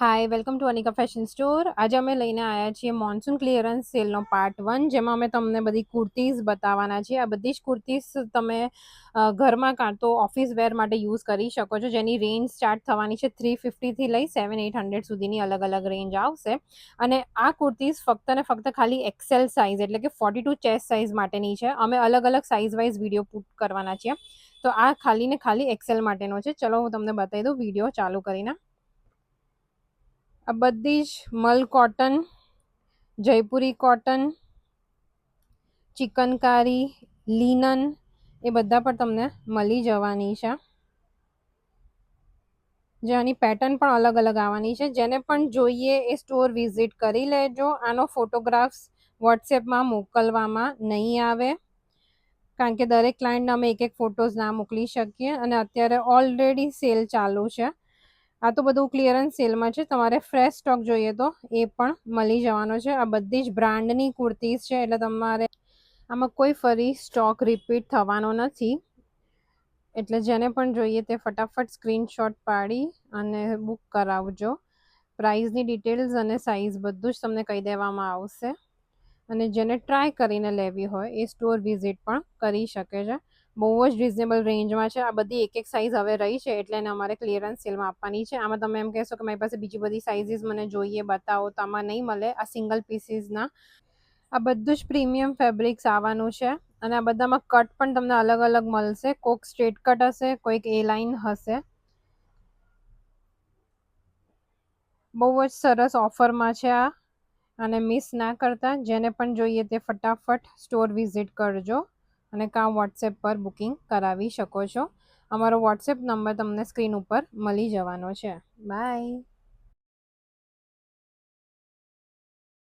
Hi welcome to Anika fashion store. આજે અમે લઈને આવ્યા છીએ મોન્સૂન ક્લિયરન્સ સેલનો પાર્ટ 1, જેમાં અમે તમને બધી કુર્તીઝ બતાવવાના છીએ. આ બધી જ કુર્તીઝ તમે ઘરમાં કાં તો ઓફિસ વેર માટે યુઝ કરી શકો છો, જેની રેન્જ સ્ટાર્ટ થવાની છે 350થી લઈ 700-800 સુધીની અલગ અલગ રેન્જ આવશે. અને આ કુર્તીઝ ફક્ત ને ફક્ત ખાલી એક્સેલ સાઇઝ એટલે કે 42 ચેસ્ટ સાઇઝ માટેની છે. અમે અલગ અલગ સાઇઝ વાઇઝ વિડીયો પુટ કરવાના છીએ, તો આ ખાલી ને ખાલી એક્સેલ માટેનો છે. ચલો હું તમને બતાવી દઉં વિડીયો ચાલુ કરીને. આ બધી જ મલ કોટન, જયપુરી કોટન, ચિકનકારી, લિનન એ બધા પર તમને મળી જવાની છે. જેની પેટર્ન પણ અલગ અલગ આવવાની છે. જેને પણ જોઈએ એ સ્ટોર વિઝિટ કરી લેજો. આનો ફોટોગ્રાફ્સ વોટ્સએપમાં મોકલવામાં નહીં આવે, કારણ કે દરેક ક્લાયન્ટને અમે એક એક ફોટોઝ ના મોકલી શકીએ, અને અત્યારે ઓલરેડી સેલ ચાલુ છે. આ તો બધું ક્લિયરન્સ સેલમાં છે. તમારે ફ્રેશ સ્ટોક જોઈએ તો એ પણ મળી જવાનો છે. આ બધી જ બ્રાન્ડની કુર્તીઝ છે, એટલે તમારે આમાં કોઈ ફરી સ્ટોક રિપીટ થવાનો નથી. એટલે જેને પણ જોઈએ તે ફટાફટ સ્ક્રીનશોટ પાડી અને બુક કરાવજો. પ્રાઇઝની ડિટેલ્સ અને સાઇઝ બધું જ તમને કહી દેવામાં આવશે. અને જેને ટ્રાય કરીને લેવી હોય એ સ્ટોર વિઝિટ પણ કરી શકે છે. બહુ જ રિઝનેબલ રેન્જમાં છે. આ બધી એક એક સાઇઝ હવે રહી છે, એટલે એને અમારે ક્લિયરન્સ સેલમાં આપવાની છે. આમાં તમે એમ કહેશો કે મારી પાસે બીજી બધી સાઇઝીસ મને જોઈએ બતાવો, તો આમાં નહીં મળે. આ સિંગલ પીસીસના આ બધું જ પ્રીમિયમ ફેબ્રિક્સ આવવાનું છે. અને આ બધામાં કટ પણ તમને અલગ અલગ મળશે. કોઈક સ્ટ્રેટ કટ હશે, કોઈક એ લાઇન હશે. બહુ જ સરસ ઓફરમાં છે આ, અને મિસ ના કરતા. જેને પણ જોઈએ તે ફટાફટ સ્ટોર વિઝિટ કરજો, અને કાં વોટ્સએપ પર બુકિંગ કરાવી શકો છો. અમારો વોટ્સએપ નંબર તમને સ્ક્રીન ઉપર મળી જવાનો છે. બાય.